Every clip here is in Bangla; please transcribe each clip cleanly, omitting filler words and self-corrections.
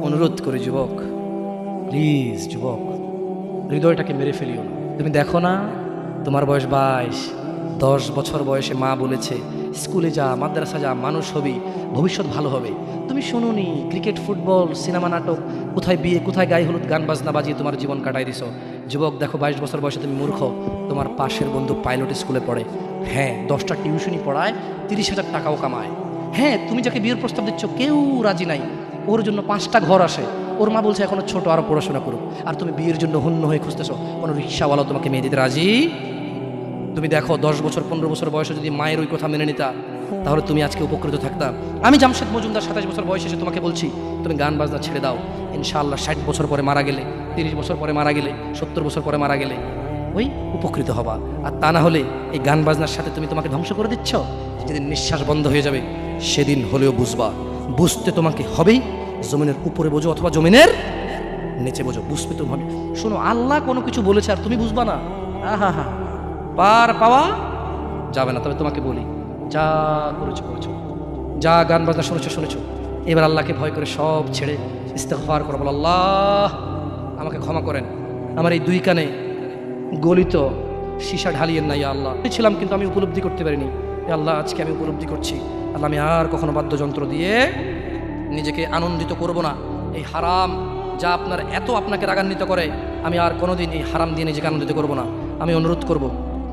অনুরোধ করে যুবক, প্লিজ যুবক, হৃদয়টাকে মেরে ফেলিও না। তুমি দেখো না, তোমার বয়স 22, 10 বছর বয়সে মা বলেছে স্কুলে যা, মাদ্রাসা যা, মানুষ হবি, ভবিষ্যৎ ভালো হবে। তুমি শোনোনি, ক্রিকেট, ফুটবল, সিনেমা, নাটক, কোথায় বিয়ে, কোথায় গায়ে হলুদ, গান বাজনা বাজিয়ে তোমার জীবন কাটাই দিছো। যুবক দেখো, 22 বছর বয়সে তুমি মূর্খ। তোমার পাশের বন্ধু পাইলট স্কুলে পড়ে, হ্যাঁ 10টা টিউশনই পড়ায়, 30,000 টাকাও কামায়। হ্যাঁ, তুমি যাকে বিয়ের প্রস্তাব দিচ্ছ কেউ রাজি নাই, ওর জন্য 5টা ঘর আসে, ওর মা বলছে এখনো ছোট, আরো পড়াশোনা করুক, আর তুমি বিয়ের জন্য হন্য হয়ে খুঁজতেছো। কোনো রিক্সাওয়ালা তোমাকে মেয়ে দিতে রাজি? তুমি দেখো 10 বছর 15 বছর বয়সে যদি মায়ের ওই কথা মেনে নিতা, তাহলে তুমি আজকে উপকৃত থাকতা। আমি জামশেদ মজুমদার 27 বছর বয়সে এসে তোমাকে বলছি তুমি গান বাজনা ছেড়ে দাও। ইনশাআল্লাহ 60 বছর পরে মারা গেলে, 30 বছর পরে মারা গেলে, 70 বছর পরে মারা গেলে ওই উপকৃত হবা। আর তা না হলে এই গান বাজনার সাথে তুমি তোমাকে ধ্বংস করে দিচ্ছ। যেদিন নিঃশ্বাস বন্ধ হয়ে যাবে সেদিন হলেও বুঝবা, বুঝতে তোমাকে হবেই। জমিনের উপরে বোঝো অথবা জমিনের নিচে বোঝো, বুঝতে তুমি হবে। শোনো, আল্লাহ কোনো কিছু বলেছে আর তুমি বুঝবা না, আহা হা, পার পাওয়া যাবে না। তবে তোমাকে বলি, যা করেছো করেছো, যা গান বাজনা শুনেছো শুনেছো, এবার আল্লাহকে ভয় করে সব ছেড়ে ইস্তেগফার করো, বলো আল্লাহ আমাকে ক্ষমা করেন, আমার এই 2 কানে গলিত সীসা ঢালিয়েন না ইয়া আল্লাহ। ছিলাম কিন্তু আমি উপলব্ধি করতে পারিনি, ইয়া আল্লাহ আজকে আমি উপলব্ধি করছি। আল্লাহ আমি আর কখনো বাদ্যযন্ত্র দিয়ে নিজেকে আনন্দিত করব না। এই হারাম যা আপনাকে রাগান্বিত করে, আমি আর কোনোদিন এই হারাম দিয়ে নিজেকে আনন্দিত করব না। আমি অনুরোধ করব,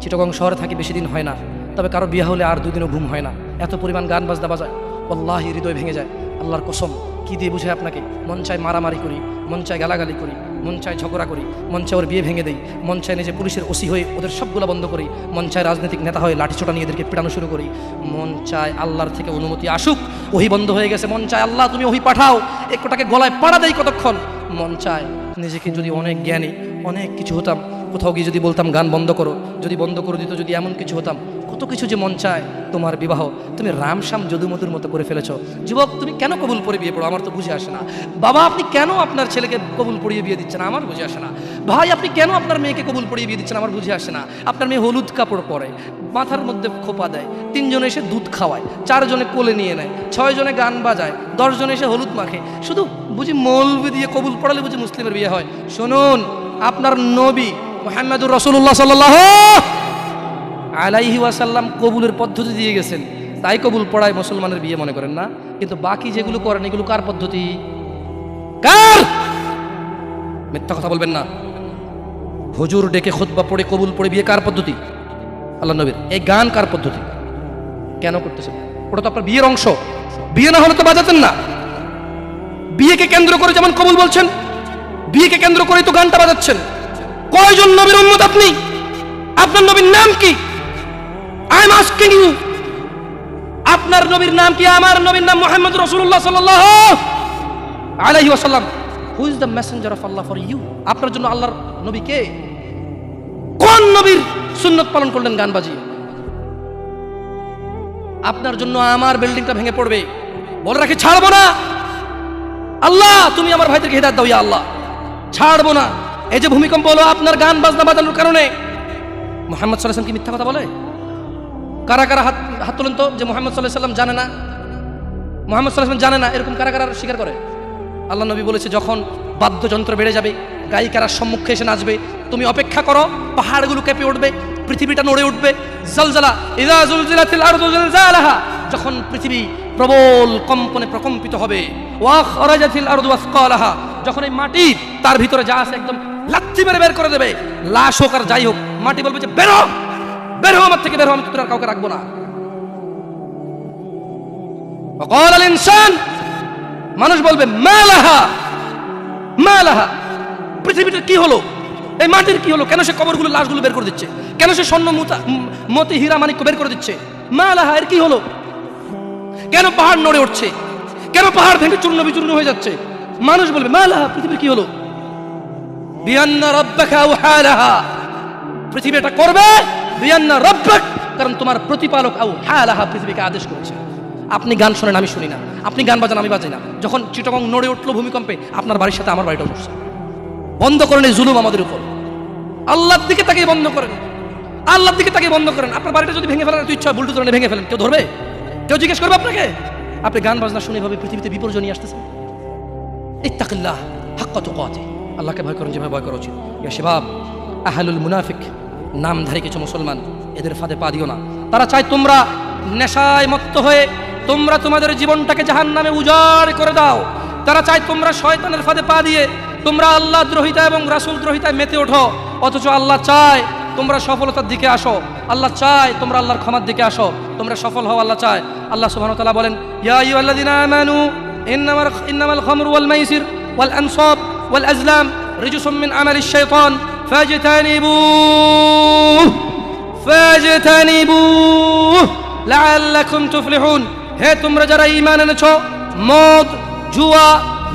চিটাগং শহরে থাকি, বেশি দিন হয় না, তবে কারো বিয়ে হলে আর 2 দিনও ঘুম হয় না, এত পরিমাণ গান বাজনা বাজায়, আল্লাহি হৃদয় ভেঙে যায়। আল্লাহর কসম, কি দিয়ে বুঝে আপনাকে? মন চায় মারামারি করি, মন চায় গালাগালি করি, মন চায় ঝগড়া করি, মন চায় ওর বিয়ে ভেঙে দেই, মন চায় নিজে পুলিশের ওসি হয়ে ওদের সবগুলো বন্ধ করি, মন চায় রাজনৈতিক নেতা হয়ে লাঠিছোটা নিয়ে এদেরকে পিটানো শুরু করি, মন চায় আল্লাহর থেকে অনুমতি আসুক, ওহি বন্ধ হয়ে গেছে, মন চায় আল্লাহ তুমি ওহি পাঠাও, একটাকে গলায় পাড়া দেই কতক্ষণ। মন চায় নিজেকে যদি অনেক জ্ঞানী, অনেক কিছু হতাম, কোথাও গিয়ে যদি বলতাম গান বন্ধ করো, যদি বন্ধ করে দিত, যদি এমন কিছু হতাম, কত কিছু যে মন চায়। তোমার বিবাহ তুমি রামশ্যাম যদুমধুর মতো করে ফেলেছো। যুবক, তুমি কেন কবুল পড়ে বিয়ে পড়ো? আমার তো বুঝে আসে না। বাবা, আপনি কেন আপনার ছেলেকে কবুল পড়িয়ে বিয়ে দিচ্ছেন? আমার বুঝে আসে না। ভাই, আপনি কেন আপনার মেয়েকে কবুল পড়িয়ে বিয়ে দিচ্ছেন? আমার বুঝে আসে না। আপনার মেয়ে হলুদ কাপড় পরে, মাথার মধ্যে খোপা দেয়, 3 জনে এসে দুধ খাওয়ায়, 4 জনে কোলে নিয়ে নেয়, 6 জনে গান বাজায়, 10 জনে এসে হলুদ মাখে, শুধু বুঝি মৌলবি দিয়ে কবুল পড়ালে বুঝি মুসলিমের বিয়ে হয়? শুনুন, আপনার নবী মুহাম্মদুর রাসূলুল্লাহ সাল্লাল্লাহু আলাইহি ওয়াসাল্লাম কবুলের পদ্ধতি দিয়ে গেছেন, তাই কবুল পড়ায় মুসলমানের বিয়ে মনে করেন না। কিন্তু বাকি যেগুলো করেন এগুলো কার পদ্ধতি? কার? মিথ্যা কথা বলবেন না। হুজুর ডেকে খুতবা পড়ে কবুল পড়ে বিয়ে কার পদ্ধতি? আল্লাহ নবীর। এই গান কার পদ্ধতি? কেন করতেছেন? ওটা তো আপনার বিয়ের অংশ। বিয়ে না হলে তো বাজাতেন না। বিয়েকে কেন্দ্র করে যেমন কবুল বলছেন, বিয়েকে কেন্দ্র করে তো গানটা বাজাচ্ছেন। কয়জন নবীর উম্মত আপনি? আপনার নবীর নাম কি? আই এম আস্কিং ইউ, আপনার নবীর নাম কি? আমার নবীর নাম মুহাম্মদ রাসূলুল্লাহ সাল্লাল্লাহু আলাইহি ওয়াসাল্লাম। Who is the messenger of Allah for you? আপনার জন্য আল্লাহর নবী কে? কোন নবীর সুন্নাত পালন করলেন গান বাজিয়ে? আপনার জন্য আমার বিল্ডিংটা ভেঙে পড়বে, বলে রাখি ছাড়বো না। আল্লাহ তুমি আমার ভাইদেরকে হিদায়াত দাও ইয়া আল্লাহ, ছাড়বো না। এই যে ভূমিকম্প হলো আপনার গান বাজনা বাজানোর কারণে। মুহাম্মদ সাল্লাল্লাহু আলাইহি ওয়াসাল্লাম কি মিথ্যা কথা বলে? কারা কারা হাত তুলেন তো যে মুহাম্মদ সাল্লাল্লাহু আলাইহি ওয়াসাল্লাম জানে না, মুহাম্মদ সাল্লাল্লাহু আলাইহি ওয়াসাল্লাম জানে না, এরকম কারা কারা স্বীকার করে? আল্লাহ নবী বলেছে যখন বাদ্যযন্ত্র বেড়ে যাবে, গায়িকারা সম্মুখে এসে নাচবে, তুমি অপেক্ষা করো, পাহাড়গুলো কেঁপে উঠবে, পৃথিবীটা নড়ে উঠবে। জালজালা ইযা জুলজিলাতিল আরদু জিলজালাহা, যখন পৃথিবী প্রবল কম্পনে প্রকম্পিত হবে, ওয়া খরাজাতিল আরদু আসকালাহা, যখন এই মাটি তার ভিতরে যা আছে একদম লাথি মেরে বের করে দেবে, লাশ হোক আর যাই হোক, মাটি বলবে যে বের হও, বের হও আমার থেকে, বের হও, আমি তোর আর কাউকে রাখবো না। ওয়াকাল আল ইনসান, মানুষ বলবে মালাহা মালাহা, পৃথিবীটা কি হলো, এই মাটির কি হলো, কেন সে কবরগুলো লাশগুলো বের করে দিচ্ছে, কেন সে স্বর্ণ মতি হীরা মানিক্য বের করে দিচ্ছে, মালাহা এর কি হলো, কেন পাহাড় নড়ে উঠছে, কেন পাহাড় ভেঙে চূর্ণ বিচূর্ণ হয়ে যাচ্ছে? মানুষ বলবে মালাহা, পৃথিবীর কি হলো? বিআন্না রাব্বাকা আওহালাহা, পৃথিবী এটা করবে, বিআন্না রাব্বাক, কারণ তোমার প্রতিপালক আওহালাহা পৃথিবীকে আদেশ করেছে। আপনি গান শোনেন, আমি শুনি না, আপনি গান বাজান, আমি বাজাই না। যখন চিটাগং নড়ে উঠলো ভূমিকম্পে, আপনার বাড়ির সাথে আমার বাড়িটাও নড়ছে। বন্ধ করেন এই জুলুম আমাদের উপর। আল্লাহর দিকে তাকিয়ে বন্ধ করেন, আল্লাহর দিকে তাকিয়ে বন্ধ করেন। আপনার বাড়িটা যদি ভেঙে ফেলার ইচ্ছা, বুলডোজার ভেঙে ফেলেন, কেউ ধরবে? কেউ জিজ্ঞেস করবে আপনাকে? আপনি গান বাজনা শুনে ভাবে পৃথিবীতে বিপর্যয় নিয়ে আসতেছেন। ইত্তাকিল্লাহ হাক্কা তুকাতিহ, আল্লাহকে ভয় করুন যেভাবে ভয় করা উচিত। ইয়া শাবাব, আহলুল মুনাফিক, নামধারী কিছু মুসলমান, এদের ফাঁদে পা দিও না। তারা চায় তোমরা নেশায় মত্ত হয়ে তোমরা তোমাদের জীবনটাকে জাহান্নামে উজাড় করে দাও। তারা চায় তোমরা শয়তানের ফাঁদে পা দিয়ে তোমরা আল্লাহ দ্রোহিতা এবং রাসূল দ্রোহিতায় মেতে ওঠো। অথচ আল্লাহ চায় তোমরা সফলতার দিকে আসো, আল্লাহ চায় তোমরা আল্লাহর ক্ষমার দিকে আসো, তোমরা সফল হও, আল্লাহ চায়। আল্লাহ সুবহানাহু ওয়া তাআলা বলেন, ইয়া আইয়ুহাল্লাযীনা আমানু ইন্নামাল খামরু ওয়াল মাইসির ওয়াল আনসাব ওয়াল আজলাম রিজসুম মিন আমালিশ শাইতান ফাজতানিবুহু লাআল্লাকুম তুফলিহুন। হে তোমরা যারা ঈমান এনেছো, মদ, জুয়া,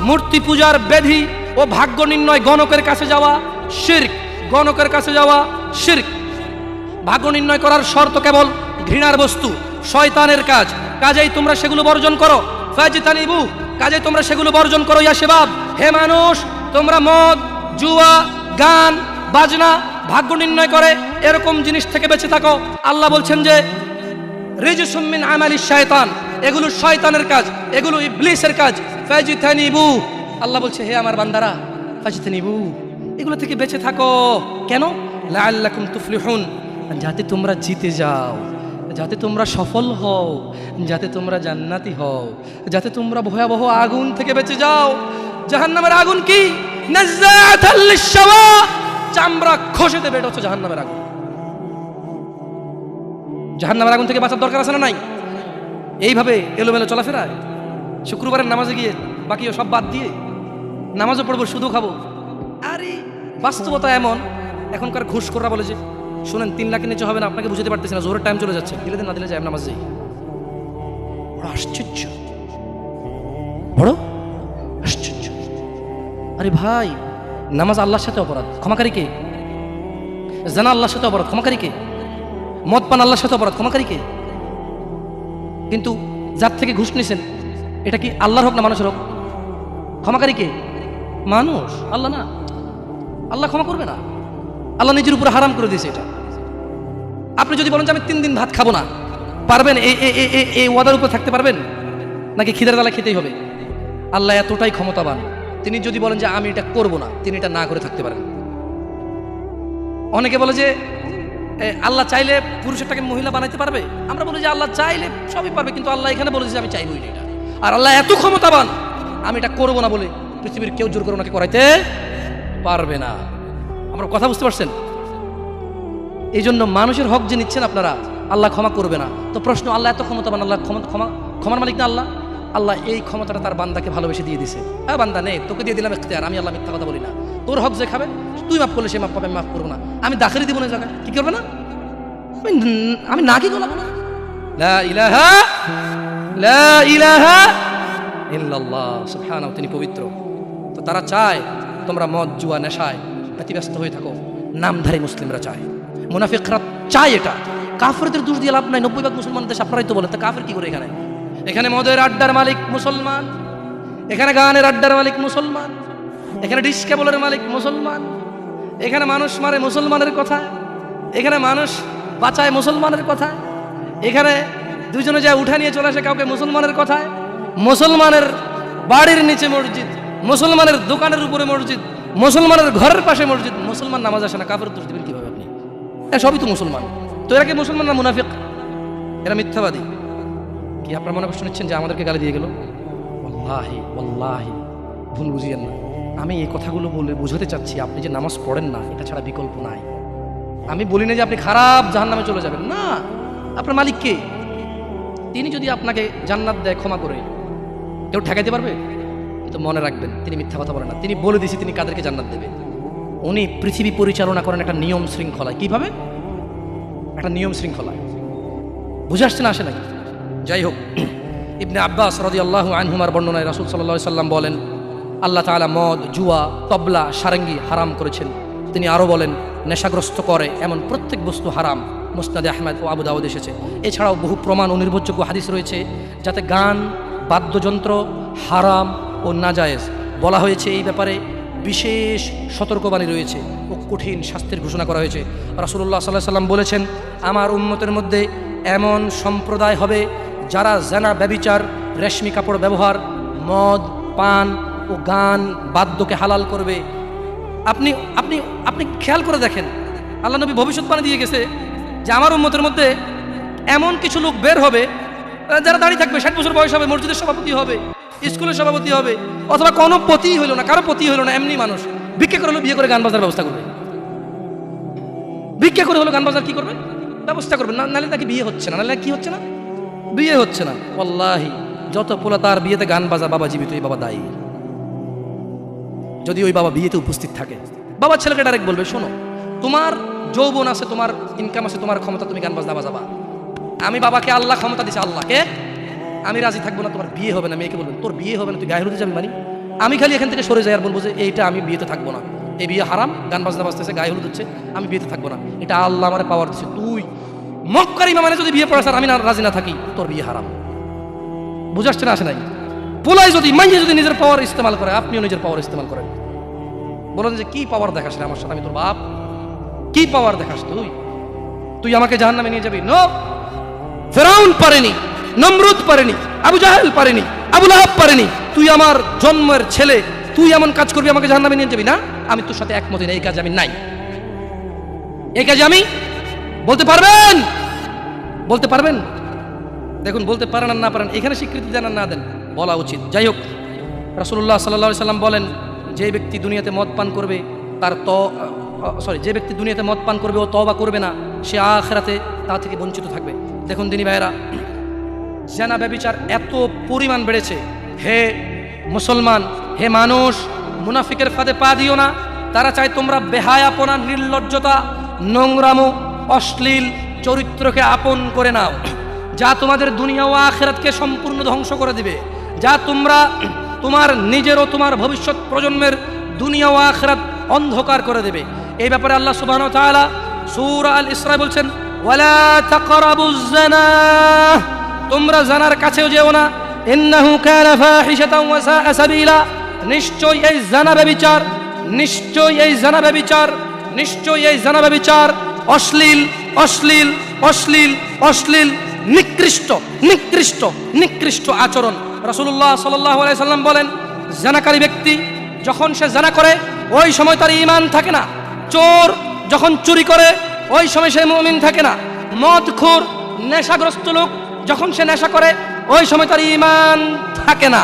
মূর্তি পূজার ব্যাধি ও ভাগ্য নির্ণয় গণকের কাছে যাওয়া শিরক, গণকের কাছে যাওয়া শিরক। ভাগ্য নির্ণয় করার শর্ত কেবল ঘৃণার বস্তু, শয়তানের কাজ, কাজেই তোমরা সেগুলো বর্জন করো। ফাজতানিবু, কাজেই তোমরা সেগুলো বর্জন করো। ইয়া শাবাব, হে মানুষ, তোমরা মদ, জুয়া, গান, বাজনা, ভাগ্য নির্ণয় করে এরকম জিনিস থেকে বেঁচে থাকো। আল্লাহ বলছেন যে রিজসুম মিন আমালিশ শায়তান, এগুলো শয়তানের কাজ, এগুলো ইবলিসের কাজ। ফাজতানিবু, আল্লাহ বলছে হে আমার বান্দারা, ফাজতানিবু, এগুলো থেকে বেঁচে থাকো। কেন? লাআল্লাকুম তুফলিহুন, যাতে তোমরা জিতে যাও, যাতে তোমরা সফল হও, যাতে তোমরা জান্নাতি হও, যাতে তোমরা ভয়াবহ আগুন থেকে বেঁচে যাও। জাহান্নামের আগুন কি? নাযাআতাল লিশশাওয়া, চামড়া খসে দেবে, এটা হচ্ছে জাহান্নামের আগুন। জাহান্নামের আগুন থেকে বাঁচার দরকার আছে না নাই? এইভাবে এলোমেলো চলাফেরায় শুক্রবারের নামাজে গিয়ে বাকি সব বাদ দিয়ে নামাজও পড়বো, শুধু খাবো। আরে বাস্তবতা এমন, এখনকার ঘুষখোররা বলে যে শুনেন 3 লাখের নিচে হবে না, আপনাকে বুঝতে পারতেছি না, জোরের টাইম চলে যাচ্ছে, দিলে দিন না দিলে যায় নামাজ যাই। বড় আশ্চর্য, বড় আশ্চর্য। আরে ভাই, নামাজ আল্লাহর সাথে অপরাধ, ক্ষমাকারী কে? জানা আল্লাহর সাথে অপরাধ, ক্ষমাকারী কে? মদ পান আল্লাহর সাথে অপরাধ, ক্ষমাকারী কে? কিন্তু যার থেকে ঘুষ নিছেন, এটা কি আল্লাহর হোক না মানুষের হোক? ক্ষমাকারী কে? মানুষ, আল্লাহ না। আল্লাহ ক্ষমা করবে না, আল্লাহ নিজের উপরে হারাম করে দিয়েছে এটা। আপনি যদি বলেন যে আমি 3 দিন ভাত খাবো না, পারবেন? এই ওয়াদার উপর থাকতে পারবেন? নাকি খিদের জ্বালা খেতেই হবে? আল্লাহ এতটাই ক্ষমতাবান, তিনি যদি বলেন যে আমি এটা করবো না, তিনি এটা না করে থাকতে পারেন। অনেকে বলে যে আল্লাহ চাইলে পুরুষেরটাকে মহিলা বানাইতে পারবে। আমরা বলি যে আল্লাহ চাইলে সবই পারবে, কিন্তু আল্লাহ এখানে বলেছে যে আমি চাইবই না এটা। আর আল্লাহ এত ক্ষমতাবান, আমি এটা করবো না বলে পৃথিবীর কেউ জোর করে ওনাকে করাইতে পারবে না। আমরা কথা বুঝতে পারছেন? এই জন্য মানুষের হক যে নিচ্ছেন আপনারা, আল্লাহ ক্ষমা করবে না। তো প্রশ্ন, আল্লাহ এত ক্ষমতাবান, আল্লাহ ক্ষমার মালিক না আল্লাহ? আল্লাহ এই ক্ষমতাটা তার বান্দাকে ভালোবেসে দিয়ে দিছে। হ্যাঁ বান্দা নে, তোকে দিয়ে দিলাম ইখতিয়ার, আমি আল্লাহ মিথ্যা কথা বলি না। তোর হক যে খাবে, তুই মাফ করলে সে মাফ পাবে, আমি মাফ করবো না। আমি দাখিলি দিব না জায়গায়, কি করবে না? আমি না কি গলাবো না। লা ইলাহা ইল্লাল্লাহ, সুবহানাহু, তিনি পবিত্র। তো তারা চায় তোমরা মদ, জুয়া, নেশায় ব্যতিব্যস্ত হয়ে থাকো। নামধারী মুসলিমরা চায়, মুনাফিকরা চায় এটা। কাফেরদের দোষ দিয়ে লাভ নাই, 90% মুসলমান দেশ, আপনারাই তো বলেন। তা কাফের কি করে এখানে? এখানে মদের আড্ডার মালিক মুসলমান, এখানে গানের আড্ডার মালিক মুসলমান, এখানে ডিস কেবলের মালিক মুসলমান, এখানে মানুষ মারে মুসলমানের কথা, এখানে মানুষ বাঁচায় মুসলমানের কথা, এখানে দুজনে যায় উঠা নিয়ে চলে আসে কাউকে মুসলমানের কথায়, মুসলমানের বাড়ির নিচে মসজিদ, মুসলমানের দোকানের উপরে মসজিদ, মুসলমানের ঘরের পাশে মসজিদ। মুসলমান নামাজ আসে না, কাফের দোষ দিবেন কিভাবে আপনি? সবই তো মুসলমান। তো এরা কি মুসলমান না মুনাফিক? এরা মিথ্যাবাদী। কি আপনারা মনে কষ্ট নিচ্ছেন যে আমাদেরকে গালি দিয়ে গেল? ওয়াল্লাহি ওয়াল্লাহি ভুল বুঝিয়েন না। আমি এই কথাগুলো বলে বোঝাতে চাচ্ছি, আপনি যে নামাজ পড়েন না, এটা ছাড়া বিকল্প নাই। আমি বলি না যে আপনি খারাপ জাহান্নামে চলে যাবেন, না। আপনার মালিক কে? তিনি যদি আপনাকে জান্নাত দেয় ক্ষমা করে, কেউ ঠেকাইতে পারবে? কিন্তু মনে রাখবেন, তিনি মিথ্যা কথা বলেন না। তিনি বলে দিয়েছে তিনি কাদেরকে জান্নাত দেবে। উনি পৃথিবী পরিচালনা করেন একটা নিয়ম শৃঙ্খলায়। কিভাবে? একটা নিয়ম শৃঙ্খলায়। বুঝে আসছে না, আসে নাকি? যাই হোক, ইবনে আব্বাস রাদিয়াল্লাহু আনহুমার বর্ণনায় রাসূল সাল্লাল্লাহু আলাইহি সাল্লাম বলেন, আল্লাহ তাআলা মদ, জুয়া, তবলা, সারেঙ্গি হারাম করেছেন। তিনি আরও বলেন, নেশাগ্রস্ত করে এমন প্রত্যেক বস্তু হারাম। মুসনাদে আহমদ ও আবু দাউদ এসেছে। এছাড়াও বহু প্রমাণ ও নির্ভরযোগ্য হাদিস রয়েছে যাতে গান, বাদ্যযন্ত্র হারাম ও নাজায়েজ বলা হয়েছে। এই ব্যাপারে বিশেষ সতর্কবাণী রয়েছে ও কঠিন শাস্তির ঘোষণা করা হয়েছে। রাসূলুল্লাহ সাল্লাল্লাহু আলাইহি সাল্লাম বলেছেন, আমার উম্মতের মধ্যে এমন সম্প্রদায় হবে যারা জানা, ব্যভিচার, রেশমি কাপড় ব্যবহার, মদ পান, ও গান বাদ্যকে হালাল করবে। আপনি আপনি আপনি খেয়াল করে দেখেন, আল্লাহ নবী ভবিষ্যৎবাণী দিয়ে গেছে যে আমার উম্মতের মধ্যে এমন কিছু লোক বের হবে যারা দাঁড়িয়ে থাকবে, 60 বছর বয়স হবে, মসজিদের সভাপতি হবে, স্কুলের সভাপতি হবে, অথবা কোনো পতি হইলো না, কারো পতি হইলো না, এমনি মানুষ ভিক্ষা করে হলো বিয়ে করে গান বাজার ব্যবস্থা করবে। ভিক্ষা করে হলো গান বাজার কি করবে, ব্যবস্থা করবে। নাহলে তাকে বিয়ে হচ্ছে না, নাহলে কি হচ্ছে না, বিয়ে হচ্ছে না। ওয়াল্লাহি যত পোলা তার বিয়েতে গান বাজা, বাবা জীবিত, এই বাবা দায়ী। যদি ওই বাবা বিয়েতে উপস্থিত থাকে, বাবা ছেলেকে ডাইরেক্ট বলবে, শোনো তোমার যৌবন আছে, তোমার ইনকাম আছে, তোমার ক্ষমতা, তুমি গান বাজনা বাজাবা। আমি বাবাকে আল্লাহ ক্ষমতা দিছে, আল্লাহকে আমি রাজি থাকবো না, তোমার বিয়ে হবে না। মেয়েকে বলবেন তোর বিয়ে হবে না, তুই গায়ে হলুদে যাবি মানে? আমি খালি এখান থেকে সরে যাই আর বলবো যে এইটা আমি বিয়েতে থাকবো না, এই বিয়ে হারাম, গান বাজনা বাজতেছে, গায়ে হলুদ হচ্ছে, আমি বিয়েতে থাকবো না, এটা আল্লাহ আমার পাওয়ার দিচ্ছে। তুই মক্কার ইমামে যদি বিয়ে পড়াস আর আমি না রাজি না থাকি, তোর বিয়ে হারাম। বুঝাচ্ছে না, আসে নাই? পোলাই যদি মাইয়ে যদি নিজের পাওয়ার ইস্তেমাল করে, আপনিও নিজের পাওয়ার ইস্তেমাল করেন। বলেন যে কি পাওয়ার দেখাস না আমার সাথে, আমি তোর বাপ, কি পাওয়ার দেখাস তুই? তুই আমাকে জাহান্নামে নিয়ে যাবি? নো, ফেরাউন পারেনি, নমরুদ পারেনি, আবু জাহেল পারেনি, আবু লাহাব পারেনি। তুই আমার জন্মের ছেলে, তুই এমন কাজ করবি আমাকে জাহান্নামে নিয়ে যাবি? না, আমি তোর সাথে একমত না, এই কাজে আমি নাই, এই কাজে আমি। বলতে পারবেন? বলতে পারবেন? দেখুন, বলতে পারেন আর না পারেন, এখানে স্বীকৃতি দেন আর না দেন, বলা উচিত। যাই হোক, রাসূলুল্লাহ সাল্লাল্লাহু আলাইহি সাল্লাম বলেন, যে ব্যক্তি দুনিয়াতে মদ পান করবে যে ব্যক্তি দুনিয়াতে মদ পান করবে ও তওবা করবে না, সে আখিরাতে তা থেকে বঞ্চিত থাকবে। দেখুন দিনী ভাইয়েরা, জিনা ব্যভিচার এত পরিমাণ বেড়েছে। হে মুসলমান, হে মানুষ, মুনাফিকের ফাঁদে পা দিও না। তারা চায় তোমরা বেহায়াপনা, নির্লজ্জতা, নোংরামো, অশ্লীল চরিত্রকে আপন করে নাও, যা তোমাদের দুনিয়া ও আখিরাতকে সম্পূর্ণ ধ্বংস করে দিবে, যা তোমরা তোমার নিজের ও তোমার ভবিষ্যৎ প্রজন্মের দুনিয়া ও আখিরাত অন্ধকার করে দেবে। এই ব্যাপারে আল্লাহ সুবহানাহু ওয়া তাআলা সূরা আল ইসরা বলছেন, ওয়ালা তাকরাবুজ জিনা, তোমরা জানার কাছেও যেও না, ইন্নাহু কানা ফাহিশাতাও ওয়া সাআ সাবিলা, নিশ্চয়ই এই জানা ব্যভিচার, নিশ্চয়ই এই জানা ব্যভিচার, নিশ্চয়ই এই জানা ব্যভিচার অশ্লীল, অশ্লীল, অশ্লীল, অশ্লীল, নিকৃষ্ট, নিকৃষ্ট, নিকৃষ্ট আচরণ। রাসূলুল্লাহ সাল্লাল্লাহু আলাইহি সাল্লাম বলেন, জানাকারী ব্যক্তি যখন সে জানা করে ওই সময় তার ঈমান থাকে না। চোর যখন চুরি করে ওই সময় সে মুমিন থাকে না। মদখোর, নেশাগ্রস্ত লোক যখন সে নেশা করে ওই সময় তার ঈমান থাকে না।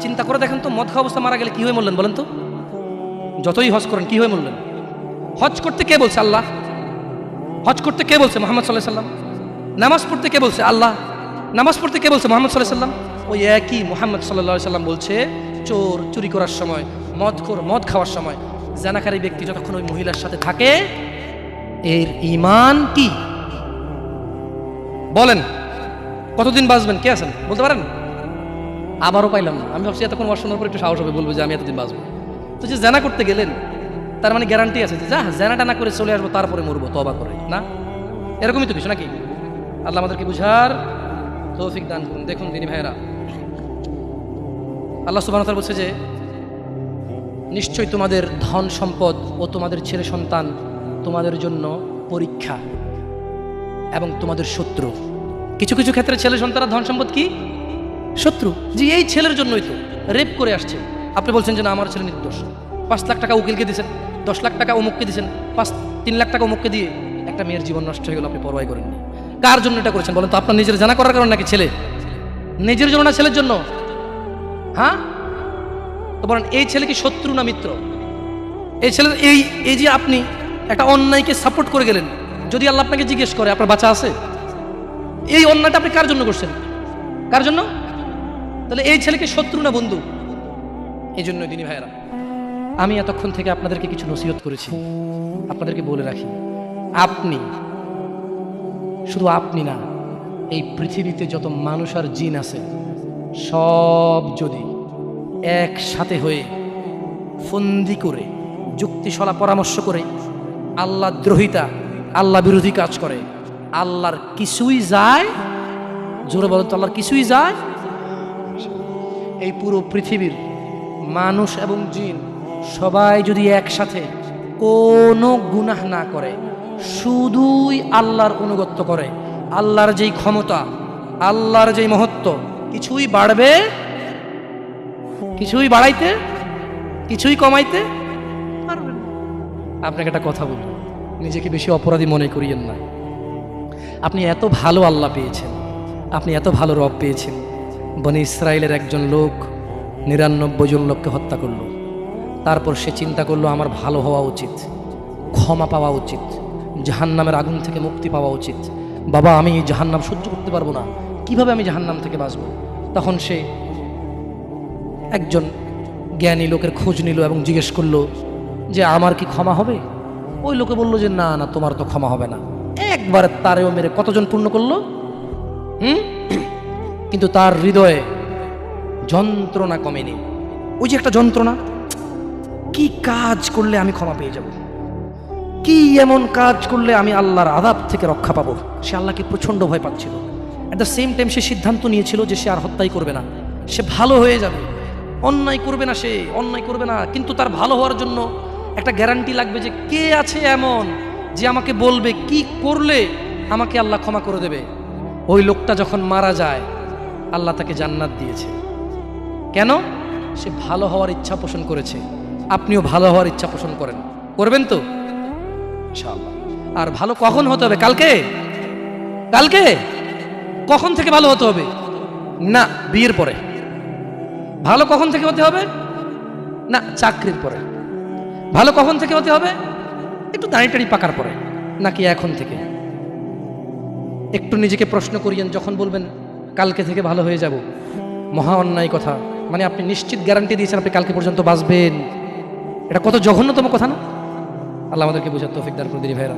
চিন্তা করে দেখেন তো, মদ খাওয়া অবস্থা মারা গেলে কি হয়ে মরলেন বলেন তো? যতই হজ করেন কি হয়ে মরলেন? হজ করতে কে বলছে? আল্লাহ। হজ করতে কে বলছে? মুহাম্মদ সাল্লাল্লাহু আলাইহি সাল্লাম। নামাজ পড়তে কে বলছে? আল্লাহ। নামাজ পড়তে কে বলছে? মুহাম্মদ সাল্লাল্লাহু আলাইহি সাল্লাম। ওই একই মুহাম্মদ সাল্লাল্লাহু আলাইহি সাল্লাম বলছে, চোর চুরি করার সময়, মদখোর মদ খাওয়ার সময়, জানাকারী ব্যক্তি যতক্ষণ ওই মহিলার সাথে থাকে এর ঈমান কি? বলেন কতদিন বাঁচবেন? কে আছেন বলতে পারেন? আবারও পাইলাম না। আমি ভাবছি এতক্ষণ ওয়াজ শোনার পর একটু সাহস হবে, বলবো যে আমি এতদিন বাঁচবো। তো যে জানা করতে গেলেন তার মানে গ্যারান্টি আছে যে যা জানাটা না করে চলে আসবো, তারপরে মরবো তওবা করে, না? এরকমই তো কিছু নাকি? আল্লাহ আমাদেরকে বুঝার তৌফিক দান করুন। দেখুন দিনী ভাইয়েরা, আল্লাহ সুবহানাহু ওয়া তাআলা বলছে যে নিশ্চয়ই তোমাদের ধন সম্পদ ও তোমাদের ছেলে সন্তান তোমাদের জন্য পরীক্ষা এবং তোমাদের শত্রু। কিছু কিছু ক্ষেত্রে ছেলে সন্তান ধন সম্পদ কি শত্রু। যে এই ছেলের জন্যই তো রেপ করে আসছে, আপনি বলছেন যে না আমার ছেলে নির্দোষ, 5 লাখ টাকা উকিলকে দিয়েছেন, 10 লাখ টাকা অমুককে দিয়েছেন, 3 লাখ টাকা অমুককে দিয়ে একটা মেয়ের জীবন নষ্ট হয়ে গেল, আপনি পরোয়াই করেননি। কার জন্য এটা করেছেন বলেন তো? আপনার নিজের জানা করার কারণে নাকি ছেলে? নিজের জন্য না ছেলের জন্য? হ্যাঁ, তো বলেন এই ছেলে কি শত্রু না মিত্র? এই ছেলের এই যে আপনি একটা অন্যায়কে সাপোর্ট করে গেলেন, যদি আল্লাহ আপনাকে জিজ্ঞেস করে আপনার বাচ্চা আছে, এই অন্যায়টা আপনি কার জন্য করছেন? কার জন্য? তাহলে এই ছেলেকে শত্রু না বন্ধু? এই জন্য দিনী ভাইয়েরা, আমি এতক্ষণ থেকে আপনাদেরকে কিছু নসিহত করেছি, আপনাদেরকে বলে রাখি, আপনি, শুধু আপনি না, এই পৃথিবীতে যত মানুষ আর জিন আছে সব যদি একসাথে হয়ে ফন্দি করে যুক্তিশলা পরামর্শ করে আল্লাহ দ্রোহিতা, আল্লাহ বিরোধী কাজ করে, আল্লাহর কিছুই যায়? জোরে বলেন তো, আল্লাহর কিছুই যায়? এই পুরো পৃথিবীর মানুষ এবং জিন সবাই যদি একসাথে কোনো গুনাহ না করে, শুধুই আল্লাহর অনুগত্য করে, আল্লাহর যেই ক্ষমতা, আল্লাহর যেই মহত্ব, কিছুই বাড়বে কিছুই বাড়াইতে, কিছুই কমাইতে পারবেন না। আপনাকে একটা কথা বলি, নিজেকে বেশি অপরাধী মনে করিয়েন না। আপনি এত ভালো আল্লাহ পেয়েছেন, আপনি এত ভালো রব পেয়েছেন। বনি ইসরায়েলের একজন লোক 99 জন লোককে হত্যা করলো। তারপর সে চিন্তা করলো আমার ভালো হওয়া উচিত, ক্ষমা পাওয়া উচিত, জাহান্নামের আগুন থেকে মুক্তি পাওয়া উচিত। বাবা আমি এই জাহান্নাম সহ্য করতে পারবো না, কিভাবে আমি জাহান্নাম থেকে বাঁচবো? তখন সে একজন জ্ঞানী লোকের খোঁজ নিল এবং জিজ্ঞেস করলো যে আমার কি ক্ষমা হবে? ওই লোকে বলল যে না না, তোমার তো ক্ষমা হবে না। একবার তারেও মেরে কতজন পূর্ণ করলো? কিন্তু তার হৃদয়ে যন্ত্রণা কমেনি। ওই যে একটা যন্ত্রণা, কি কাজ করলে আমি ক্ষমা পেয়ে যাব, কি এমন কাজ করলে আমি আল্লাহর আযাব থেকে রক্ষা পাবো। সে আল্লাহকে প্রচণ্ড ভয় পাচ্ছিল। অ্যাট দ্য সেম টাইম সে সিদ্ধান্ত নিয়েছিল যে সে আর হত্যাই করবে না, সে ভালো হয়ে যাবে, অন্যায় করবে না, সে অন্যায় করবে না। কিন্তু তার ভালো হওয়ার জন্য একটা গ্যারান্টি লাগবে যে কে আছে এমন যে আমাকে বলবে কি করলে আমাকে আল্লাহ ক্ষমা করে দেবে। ওই লোকটা যখন মারা যায় আল্লাহ তাকে জান্নাত দিয়েছে। কেন? সে ভালো হওয়ার ইচ্ছা পোষণ করেছে। আপনিও ভালো হওয়ার ইচ্ছা পোষণ করেন, করবেন তো ইনশাআল্লাহ। আর ভালো কখন হতে হবে? কালকে? কালকে কখন থেকে ভালো হতে হবে? না বিয়ের পরে। ভালো কখন থেকে হতে হবে? না চাকরির পরে। ভালো কখন থেকে হতে হবে? একটু দাঁড়িয়ে পাকার পরে, নাকি এখন থেকে? একটু নিজেকে প্রশ্ন করিয়েন, যখন বলবেন কালকে থেকে ভালো হয়ে যাব, মহা অন্যায় কথা। মানে আপনি নিশ্চিত গ্যারান্টি দিয়েছেন আপনি কালকে পর্যন্ত বাঁচবেন। এটা কত জঘন্যতম কথা না? আল্লাহ আমাদেরকে বোঝার তৌফিক দান করে দিন ভাইরা।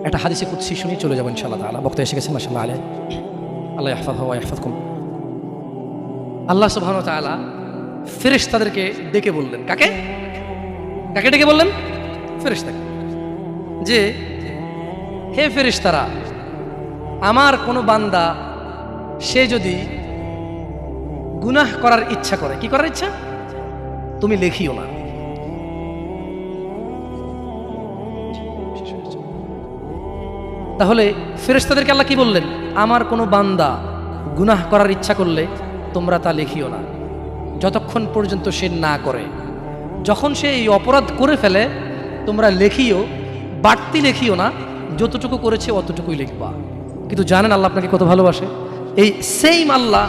একটা হাদিসে কুদসি শুনি চলে যাবেন ইনশাআল্লাহ তাআলা। বক্তা এসে গেছেন মাশাআল্লাহ আলাইহি। আল্লাহ ইয়াহফাযহু ওয়া ইয়াহফাযকুম। আল্লাহ সুবহানাহু ওয়া তাআলা ফেরেশতাদেরকে ডেকে বললেন। কাকে? কাকে ডেকে বললেন? ফেরেশতাকে। যে হে ফেরেশতারা, আমার কোনো বান্দা সে যদি গুনাহ করার ইচ্ছা করে, কি করার ইচ্ছা? তুমি লেখিও না। তাহলে ফেরেশতাদেরকে আল্লাহ কি বললেন? আমার কোনো বান্দা গুনাহ করার ইচ্ছা করলে তোমরা তা লেখিও না, যতক্ষণ পর্যন্ত সে না করে। যখন সে এই অপরাধ করে ফেলে তোমরা লেখিও, বাড়তি লেখিও না, যতটুকু করেছে অতটুকুই লিখবা। কিন্তু জানেন আল্লাহ আপনাকে কত ভালোবাসে? এই সেম আল্লাহ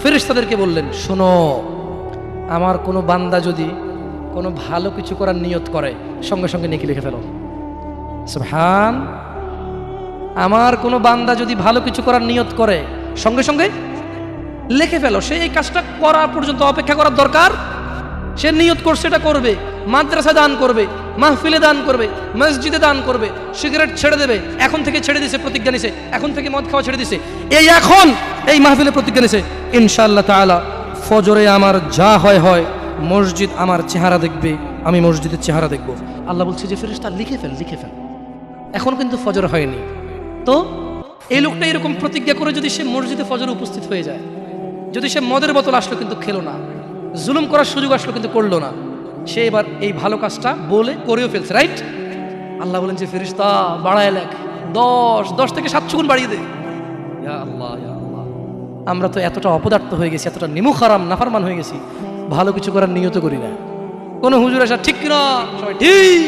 ফেরেশতাদেরকে বললেন, শোনো, আমার কোনো বান্দা যদি কোনো ভালো কিছু করার নিয়ত করে সঙ্গে সঙ্গে নেকি লিখে ফেলো। সুবহান। আমার কোনো বান্দা যদি ভালো কিছু করার নিয়ত করে সঙ্গে সঙ্গে লিখে ফেলো। সে এই কাজটা করা পর্যন্ত অপেক্ষা করার দরকার? সে নিয়ত করছে এটা করবে, মাদ্রাসা দান করবে, মাহফিলে দান করবে, মসজিদে দান করবে, সিগারেট ছেড়ে দেবে, এখন থেকে ছেড়ে দিছে, প্রতিজ্ঞা নিছে, এখন থেকে মদ খাওয়া ছেড়ে দিছে, এই এখন এই মাহফিলে প্রতিজ্ঞা নিছে, ইনশাআল্লাহ তাআলা ফজরে আমার যা হয় হয়, মসজিদ আমার চেহারা দেখবে, আমি মসজিদের চেহারা দেখব। আল্লাহ বলছে যে ফেরেশতা লিখে ফেল, লিখে ফেল। এখন কিন্তু ফজর হয়নি, তো এই লোকটা এরকম প্রতিজ্ঞা করে যদি সে মসজিদে ফজরে উপস্থিত হয়ে যায়, যদি সে মদের বোতল আসলো কিন্তু খেলো না, জুলুম করার সুযোগ আসলো কিন্তু করলো না, সে এবার এই ভালো কাজটা বলে করেও ফেলছে, রাইট? আল্লাহ বলেন যে ফেরেশতা বাড়ায় লেখ, 10 থেকে 700 গুণ বাড়িয়ে দে। ইয়া আল্লাহ, ইয়া আল্লাহ, আমরা তো এতটা অপদার্থ হয়ে গেছি, এতটা নিমুখারাম নাফরমান হয়ে গেছি, ভালো কিছু করার নিয়ত করি না। কোনো হুজুর আসা ঠিক কিনা, সবাই ঠিক,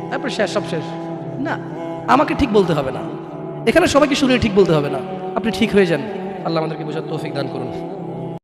তারপর শেষ, সব শেষ। না, আমাকে ঠিক বলতে হবে না, এখানে সবাইকে শুনে ঠিক বলতে হবে না, আপনি ঠিক হয়ে যান। আল্লাহ আমাদেরকে বোঝার তৌফিক দান করুন।